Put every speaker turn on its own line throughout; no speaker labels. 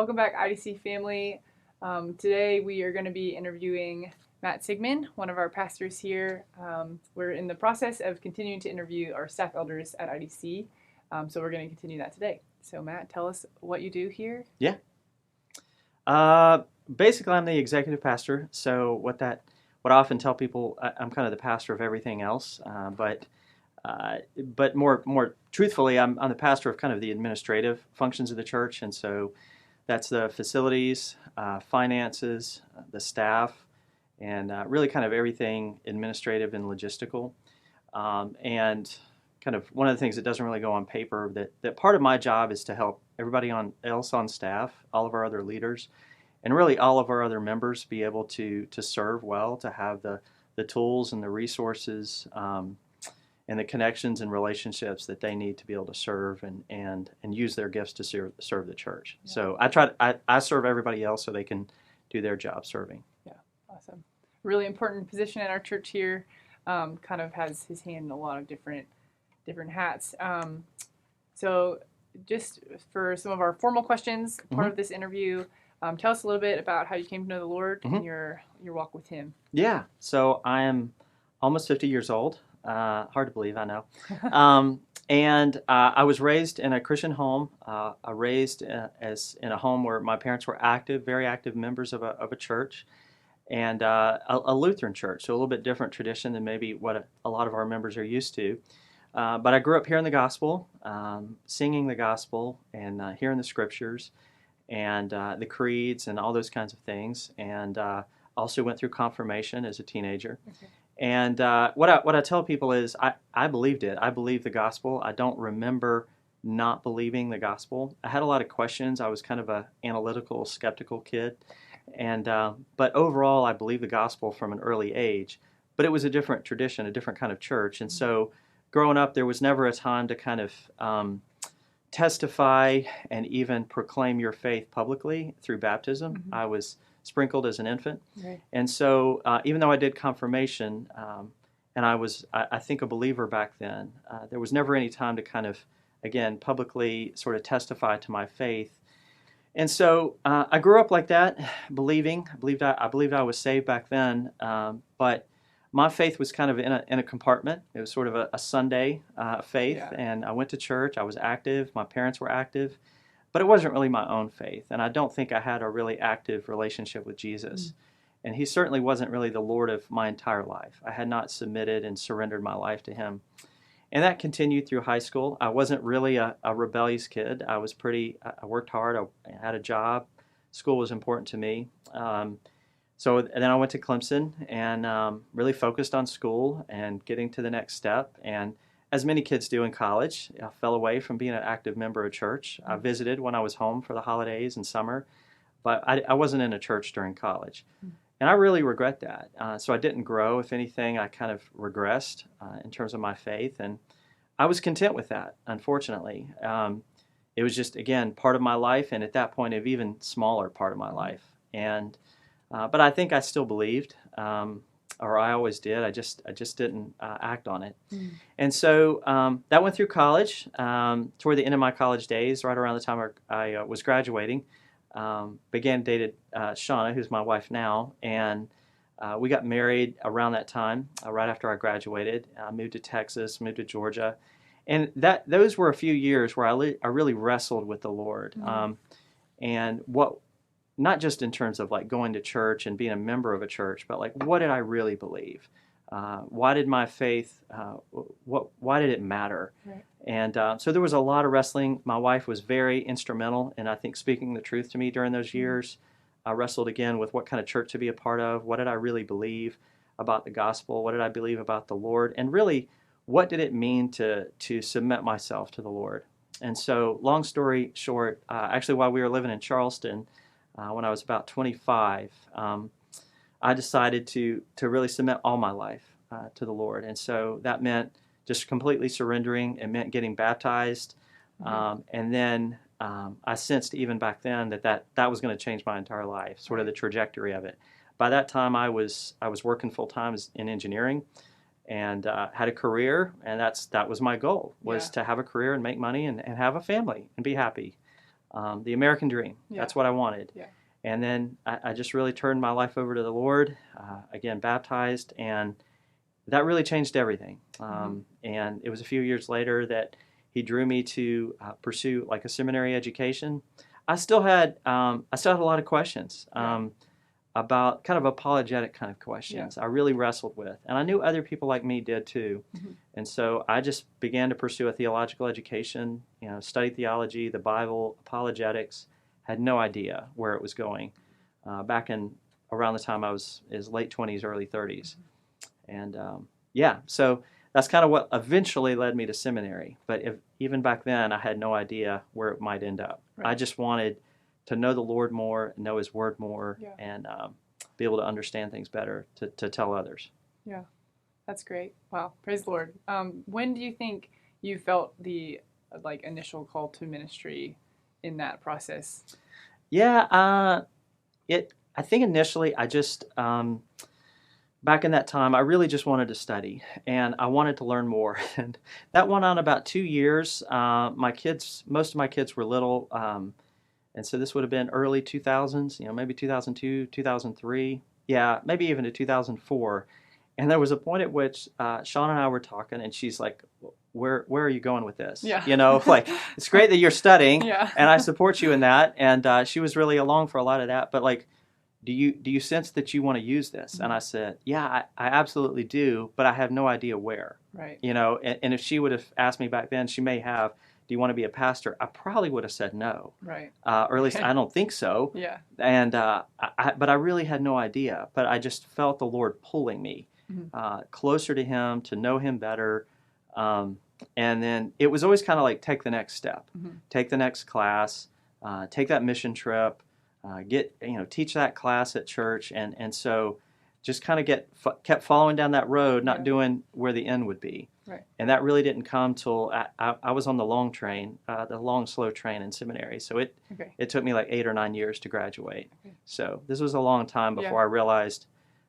Welcome back, IDC family. Today we are going to be interviewing Matt Sigmon, one of our pastors here. We're in the process of continuing to interview our staff elders at IDC, so we're going to continue that today. So Matt, tell us what you do here.
Yeah. Basically, I'm the executive pastor. So what I often tell people, I'm kind of the pastor of everything else. But more truthfully, I'm the pastor of kind of the administrative functions of the church, and so that's the facilities, finances, the staff, and really kind of everything administrative and logistical. And kind of one of the things that doesn't really go on paper, that part of my job is to help everybody else on staff, all of our other leaders, and really all of our other members be able to serve well, to have the tools and the resources and the connections and relationships that they need to be able to serve and use their gifts to serve the church. Yeah. So I serve everybody else so they can do their job serving.
Yeah, awesome. Really important position in our church here. Kind of has his hand in a lot of different hats. So just for some of our formal questions, part of this interview, tell us a little bit about how you came to know the Lord and your walk with Him.
Yeah, so I am almost 50 years old. Hard to believe, I know. And I was raised in a Christian home. I raised as in a home where my parents were active, very active members of a church, and a Lutheran church, so a little bit different tradition than maybe what a lot of our members are used to. But I grew up hearing the gospel, singing the gospel, and hearing the scriptures, and the creeds, and all those kinds of things. And also went through confirmation as a teenager. Okay. And what I tell people is I believed it. I believed the gospel. I don't remember not believing the gospel. I had a lot of questions. I was kind of an analytical, skeptical kid. And but overall, I believed the gospel from an early age. But it was a different tradition, a different kind of church. And so growing up, there was never a time to kind of testify and even proclaim your faith publicly through baptism. Mm-hmm. I was sprinkled as an infant. Right. And so even though I did confirmation, and I was, I think, a believer back then, there was never any time to kind of, again, publicly sort of testify to my faith. And so I grew up like that, I believed I was saved back then, but my faith was kind of in a compartment. It was sort of a Sunday faith, yeah. And I went to church. I was active. My parents were active. But it wasn't really my own faith, and I don't think I had a really active relationship with Jesus. Mm. And He certainly wasn't really the Lord of my entire life. I had not submitted and surrendered my life to Him. And that continued through high school. I wasn't really a rebellious kid. I worked hard. I had a job. School was important to me. And then I went to Clemson and really focused on school and getting to the next step. And as many kids do in college, I fell away from being an active member of church. I visited when I was home for the holidays and summer, but I wasn't in a church during college. And I really regret that. So I didn't grow. If anything, I kind of regressed in terms of my faith, and I was content with that, unfortunately. It was just, again, part of my life, and at that point, an even smaller part of my life. And but I think I still believed. Or I always did. I just didn't act on it. Mm. And so that went through college. Toward the end of my college days, right around the time I was graduating, began dated Shauna, who's my wife now, and we got married around that time, right after I graduated. I moved to Texas, moved to Georgia, and those were a few years where I really wrestled with the Lord, and not just in terms of like going to church and being a member of a church, but like, what did I really believe? Why did my faith, why did it matter? Right. And so there was a lot of wrestling. My wife was very instrumental in, I think, speaking the truth to me during those years. I wrestled again with what kind of church to be a part of. What did I really believe about the gospel? What did I believe about the Lord? And really, what did it mean to submit myself to the Lord? And so, long story short, actually while we were living in Charleston, when I was about 25, I decided to really submit all my life to the Lord. And so that meant just completely surrendering. It meant getting baptized. And then I sensed even back then that was going to change my entire life, sort of the trajectory of it. By that time, I was working full-time in engineering and had a career, and that was my goal, was to have a career and make money and have a family and be happy. the American dream.
Yeah.
That's what I wanted.
Yeah.
And then I just really turned my life over to the Lord, again, baptized, and that really changed everything. And it was a few years later that he drew me to pursue like a seminary education. I still had a lot of questions about kind of apologetic kind of questions. I really wrestled with, and I knew other people like me did too. And so I just began to pursue a theological education. Studied theology, the Bible, apologetics. Had no idea where it was going. Back in around the time I was late 20s, early 30s, and so that's kind of what eventually led me to seminary. But even back then, I had no idea where it might end up. Right. I just wanted to know the Lord more, know His Word more, and be able to understand things better to tell others.
Yeah, that's great. Wow, praise the Lord. When do you think you felt the initial call to ministry in that process?
Yeah, I think initially I just back in that time, I really just wanted to study, and I wanted to learn more. And that went on about 2 years. Most of my kids were little, and so this would have been early 2000s, maybe 2002, 2003, maybe even to 2004. And there was a point at which Sean and I were talking, and she's like, where are you going with this?
Yeah.
It's great that you're studying,
yeah.
and I support you in that. And she was really along for a lot of that, but do you sense that you want to use this? And I said, I absolutely do, but I have no idea where.
Right.
And if she would have asked me back then, she may have, do you want to be a pastor? I probably would have said no.
Right.
Or at least I don't think so.
Yeah.
And but I really had no idea. But I just felt the Lord pulling me closer to Him, to know Him better. And then it was always kind of like, take the next step, take the next class, take that mission trip. Teach that class at church, and so just kind of kept following down that road, not doing where the end would be.
Right.
And that really didn't come till I was on the long train, the long slow train in seminary. So it took me like 8 or 9 years to graduate. Okay. So this was a long time before I realized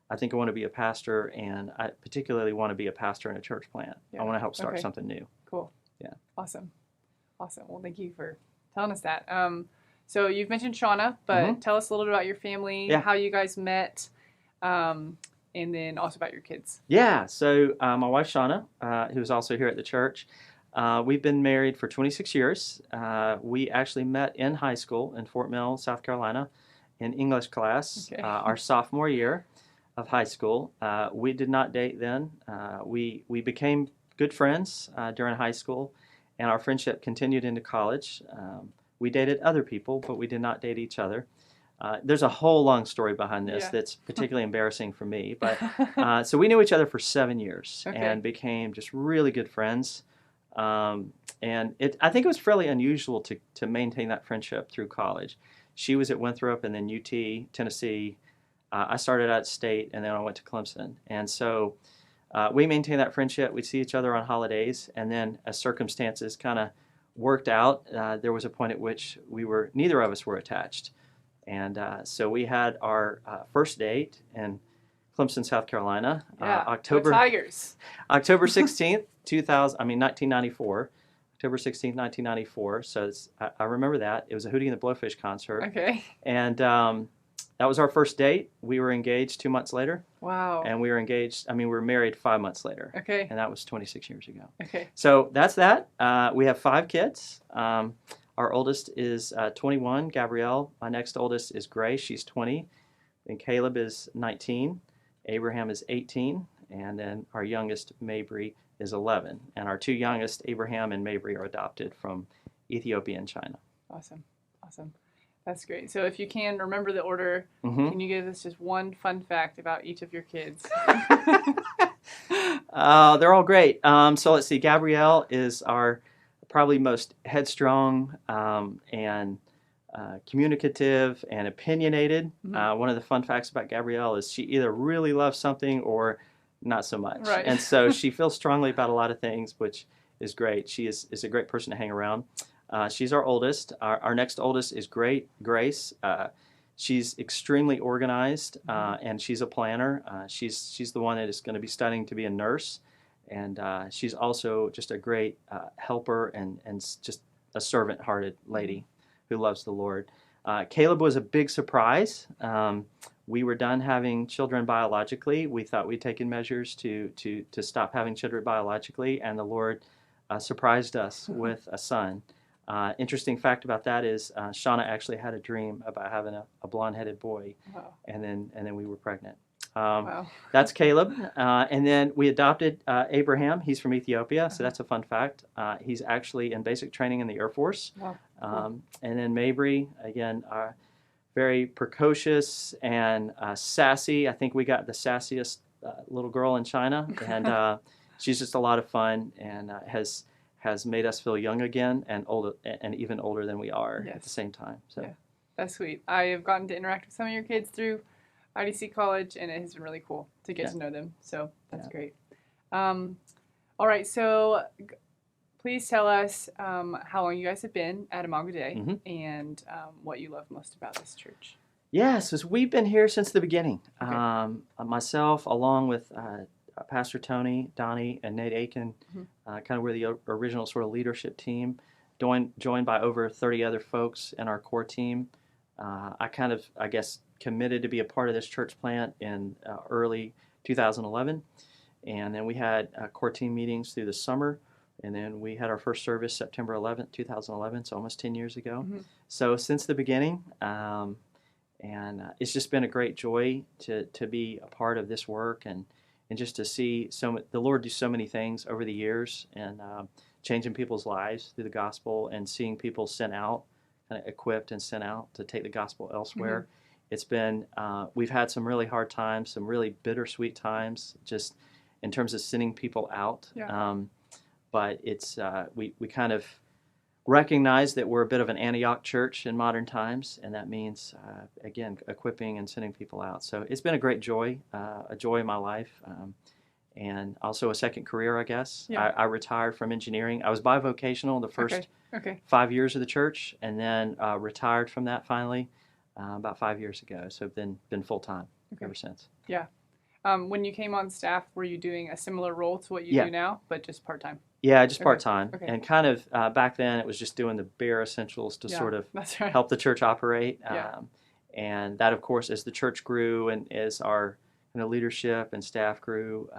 I think I want to be a pastor, and I particularly want to be a pastor in a church plant. I want to help start something new.
Cool. Yeah. Awesome. Well, thank you for telling us that. So you've mentioned Shauna, but tell us a little bit about your family, how you guys met, and then also about your kids.
Yeah, so my wife Shauna, who's also here at the church, we've been married for 26 years. We actually met in high school in Fort Mill, South Carolina, in English class, our sophomore year of high school. We did not date then. We became good friends during high school, and our friendship continued into college. We dated other people, but we did not date each other. There's a whole long story behind this that's particularly embarrassing for me. But so we knew each other for 7 years and became just really good friends. And I think it was fairly unusual to maintain that friendship through college. She was at Winthrop and then UT, Tennessee. I started at State, and then I went to Clemson. And so we maintained that friendship. We'd see each other on holidays, and then as circumstances kind of worked out, there was a point at which neither of us were attached. And so we had our first date in Clemson, South Carolina,
October
16th, 1994. October 16th, 1994. So I remember that. It was a Hootie and the Blowfish concert.
Okay.
And that was our first date. We were engaged 2 months later.
Wow.
And we were married 5 months later.
Okay.
And that was 26 years ago.
Okay.
So that's that. We have 5 kids. Our oldest is 21, Gabrielle. My next oldest is Grace. She's 20. Then Caleb is 19. Abraham is 18. And then our youngest, Mabry, is 11. And our 2 youngest, Abraham and Mabry, are adopted from Ethiopia and China.
Awesome. That's great. So if you can remember the order, can you give us just one fun fact about each of your kids?
They're all great. So let's see. Gabrielle is our probably most headstrong and communicative and opinionated. One of the fun facts about Gabrielle is she either really loves something or not so much.
Right.
And so she feels strongly about a lot of things, which is great. She is a great person to hang around. She's our oldest. Our next oldest is Grace. She's extremely organized, and she's a planner. She's the one that is going to be studying to be a nurse, and she's also just a great helper and just a servant-hearted lady who loves the Lord. Caleb was a big surprise. We were done having children biologically. We thought we'd taken measures to stop having children biologically, and the Lord surprised us with a son. Interesting fact about that is Shauna actually had a dream about having a blonde-headed boy,
Wow.
and then we were pregnant.
Wow.
That's Caleb. And then we adopted Abraham. He's from Ethiopia, so that's a fun fact. He's actually in basic training in the Air Force.
Wow. Cool.
And then Mabry, again, very precocious and sassy. I think we got the sassiest little girl in China, and she's just a lot of fun and has made us feel young again and older and even older than we are at the same time. So
that's sweet. I have gotten to interact with some of your kids through IDC College, and it has been really cool to get to know them. So that's great. All right, so please tell us how long you guys have been at Imago Dei and what you love most about this church.
Yes, we've been here since the beginning.
Okay.
Myself, along with Pastor Tony, Donnie, and Nate Aiken, kind of we're the original sort of leadership team, joined by over 30 other folks in our core team. I guess, committed to be a part of this church plant in early 2011, and then we had core team meetings through the summer, and then we had our first service September 11th, 2011, so almost 10 years ago. So since the beginning, and it's just been a great joy to be a part of this work and just to see the Lord do so many things over the years and changing people's lives through the gospel and seeing people sent out, kind of equipped and sent out to take the gospel elsewhere. It's been, we've had some really hard times, some really bittersweet times, just in terms of sending people out. But it's, we kind of recognize that we're a bit of an Antioch church in modern times, and that means, again, equipping and sending people out. So it's been a great joy, a joy in my life, and also a second career, I guess. I retired from engineering. I was bivocational the first 5 years of the church, and then retired from that finally. About 5 years ago, so I've been full-time ever since.
Yeah. When you came on staff, were you doing a similar role to what you do now, but just part-time?
Yeah, just part-time. And kind of back then it was just doing the bare essentials to sort of help the church operate. And that, of course, as the church grew and as our leadership and staff grew,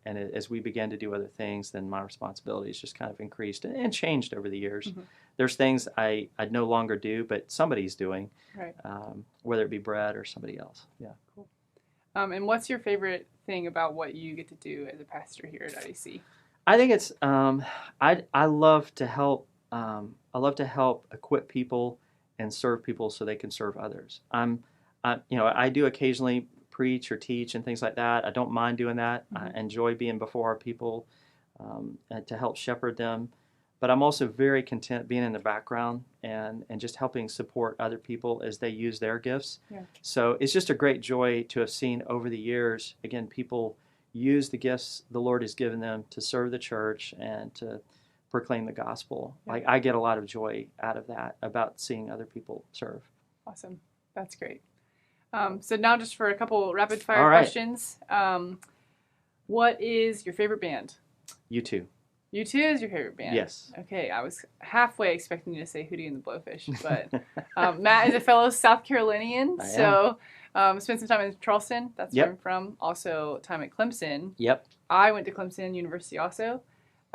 and as we began to do other things, then my responsibilities just kind of increased and changed over the years. There's things I no longer do, but somebody's doing, whether it be Brett or somebody else. Yeah.
Cool. And what's your favorite thing about what you get to do as a pastor here at IDC?
I think it's I love to help. I love to help equip people and serve people so they can serve others. I do occasionally preach or teach and things like that. I don't mind doing that. I enjoy being before our people and to help shepherd them. But I'm also very content being in the background and just helping support other people as they use their gifts. So it's just a great joy to have seen over the years, again, people use the gifts the Lord has given them to serve the church and to proclaim the gospel. Like, I get a lot of joy out of that, about seeing other people serve.
Awesome. That's great. So now just for a couple rapid fire questions. What is your favorite band?
U2.
U2 is your favorite band?
Yes.
Okay, I was halfway expecting you to say Hootie and the Blowfish, but Matt is a fellow South Carolinian, so spent some time in Charleston, that's where I'm from. Also time at Clemson. I went to Clemson University also,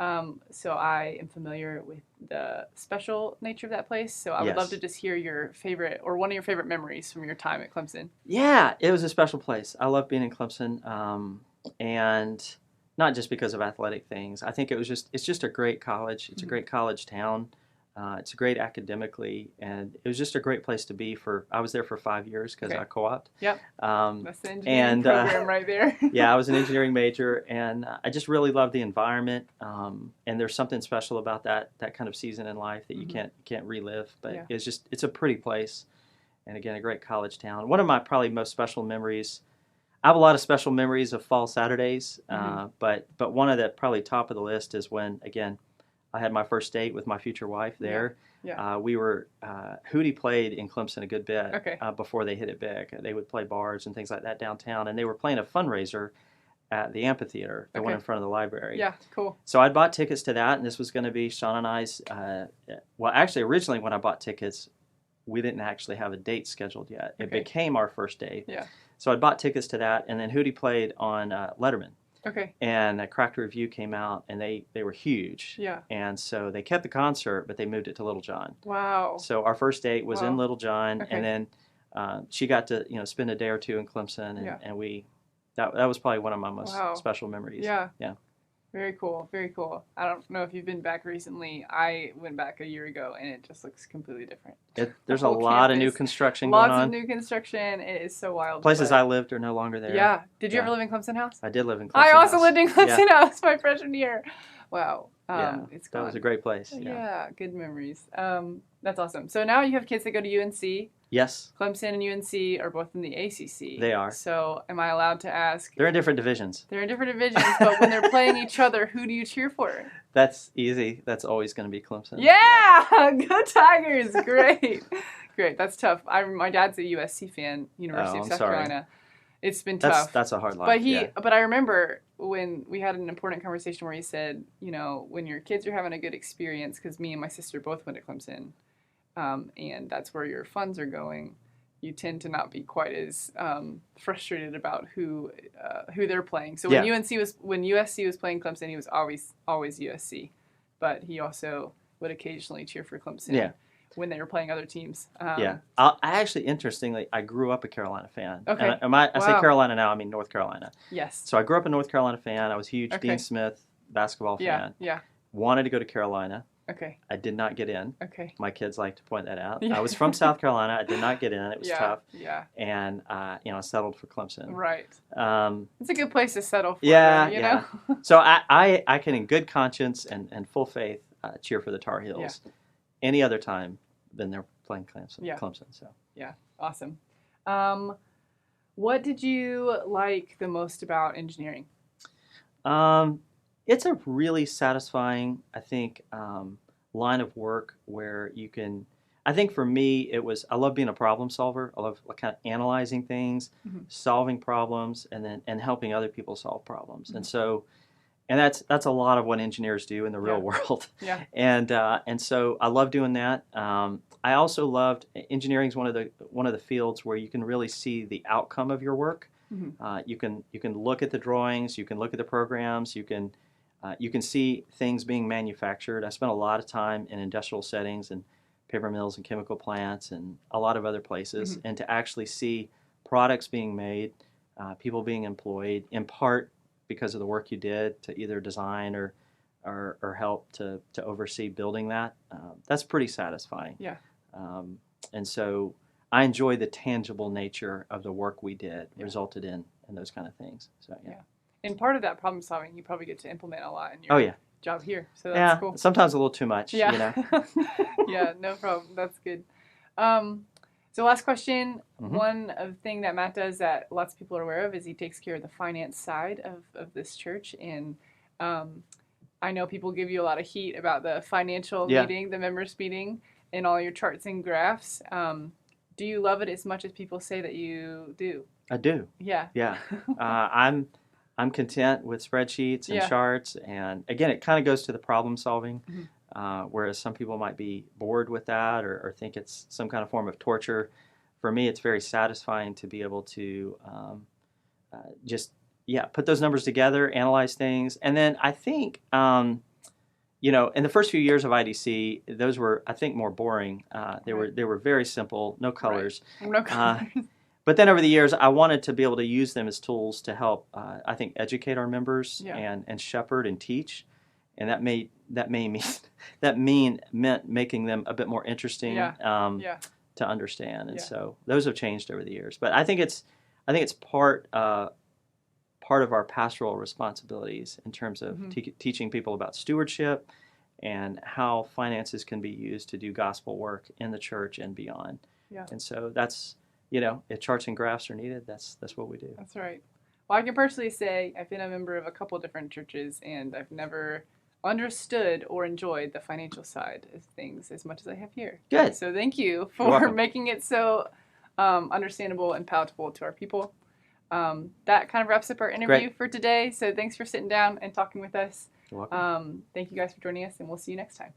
so I am familiar with the special nature of that place, so I would love to just hear your favorite, or one of your favorite memories from your time at Clemson. Yeah,
it was a special place. I love being in Clemson, and not just because of athletic things. I think it's just a great college. It's a great college town. It's great academically, and it was just a great place to be I was there for 5 years because I co-opted.
That's the engineering program right there.
I was an engineering major, and I just really loved the environment. And there's something special about that kind of season in life that you can't relive. But it's a pretty place, and again, a great college town. One of my probably most special memories. I have a lot of special memories of fall Saturdays, but one of the probably top of the list is when, again, I had my first date with my future wife there. We were, Hootie played in Clemson a good bit before they hit it big. They would play bars and things like that downtown, and they were playing a fundraiser at the amphitheater, the one in front of the library.
Yeah, cool.
So I'd bought tickets to that, and this was going to be Sean and I's, well, actually, originally when I bought tickets, we didn't actually have a date scheduled yet. It
Okay.
became our first date.
Yeah.
So I bought tickets to that, and then Hootie played on Letterman.
Okay.
And a Cracked Review came out, and they were huge.
Yeah.
And so they kept the concert, but they moved it to Little John.
Wow.
So our first date was in
Wow.
Little John,
Okay.
and then she got to spend a day or two in Clemson, and,
Yeah.
and that was probably one of my most
Wow.
special memories.
Yeah.
Yeah.
Very cool. Very cool. I don't know if you've been back recently. I went back a year ago, and it just looks completely different.
There's a
whole
lot of new
campus,
construction going
Lots
on.
of new construction. It is so wild.
Places
but-
I lived are no longer there.
Yeah. Did you
Yeah.
ever live in Clemson House?
I did live in Clemson
I also
House.
lived in Clemson House my freshman year. Wow.
Yeah,
It's
that
gone.
was a great place.
Yeah, good memories. That's awesome. So now you have kids that go to UNC.
Yes,
Clemson and UNC are both in the ACC.
They are.
So am I allowed to ask?
they're in different divisions.
They're in different divisions, but when they're playing each other, who do you cheer for?
That's easy. That's always going to be Clemson.
Yeah! Go Tigers! Great. Great. That's tough. My dad's a USC fan, University of
I'm
South
sorry.
Carolina. It's been tough.
That's a hard life.
But I remember when we had an important conversation where he said, when your kids are having a good experience, because me and my sister both went to Clemson, and that's where your funds are going, you tend to not be quite as frustrated about who they're playing. So when USC was playing Clemson, he was always USC, but he also would occasionally cheer for Clemson.
Yeah.
When they were playing other teams.
I actually, interestingly, I grew up a Carolina fan.
Okay.
And I say
Wow.
Carolina now, I mean North Carolina.
Yes.
So I grew up a North Carolina fan. I was a huge
Okay.
Dean Smith basketball fan.
Yeah.
Wanted to go to Carolina.
Okay.
I did not get in.
Okay.
My kids like to point that out.
Yeah.
I was from South Carolina. I did not get in. It was tough.
Yeah.
And, I settled for Clemson.
Right.
Um,
It's a good place to settle for.
Yeah,
you
yeah.
know?
so I can, in good conscience and full faith, cheer for the Tar Heels any other time than they're playing Clemson.
Yeah.
So.
Yeah. Awesome. What did you like the most about engineering?
It's a really satisfying, I think, line of work where you can. I think for me, I love being a problem solver. I love kind of analyzing things, solving problems, and helping other people solve problems. And so, that's a lot of what engineers do in the real world.
Yeah.
And so I love doing that. I also loved engineering is one of the fields where you can really see the outcome of your work. You can look at the drawings, you can look at the programs, you can see things being manufactured. I spent a lot of time in industrial settings and paper mills and chemical plants and a lot of other places, and to actually see products being made, people being employed, in part because of the work you did to either design or help to oversee building that, that's pretty satisfying.
Yeah.
And so I enjoy the tangible nature of the work we did resulted in those kind of things. So yeah.
And part of that problem solving, you probably get to implement a lot in your job here. So that's cool.
Sometimes a little too much.
Yeah. Yeah, no problem. That's good. So last question. One thing that Matt does that lots of people are aware of is he takes care of the finance side of this church. And I know people give you a lot of heat about the financial meeting, the members meeting, and all your charts and graphs. Do you love it as much as people say that you do?
I do.
Yeah.
Yeah. I'm content with spreadsheets and charts. And again, it kind of goes to the problem solving. Whereas some people might be bored with that or think it's some kind of form of torture. For me, it's very satisfying to be able to put those numbers together, analyze things. And then I think, in the first few years of IDC, those were, I think, more boring. They were very simple, no colors.
Right. No colors.
But then over the years, I wanted to be able to use them as tools to help, I think, educate our members and shepherd and teach. And that meant making them a bit more interesting to understand. And so those have changed over the years. But I think it's part of our pastoral responsibilities in terms of teaching people about stewardship and how finances can be used to do gospel work in the church and beyond. Yeah. And so that's, if charts and graphs are needed, that's what we do.
That's right. Well, I can personally say I've been a member of a couple different churches, and I've never understood or enjoyed the financial side of things as much as I have here.
Good.
So thank you for making it so understandable and palatable to our people. That kind of wraps up our interview for today. So thanks for sitting down and talking with us.
You're welcome.
Thank you guys for joining us, and we'll see you next time.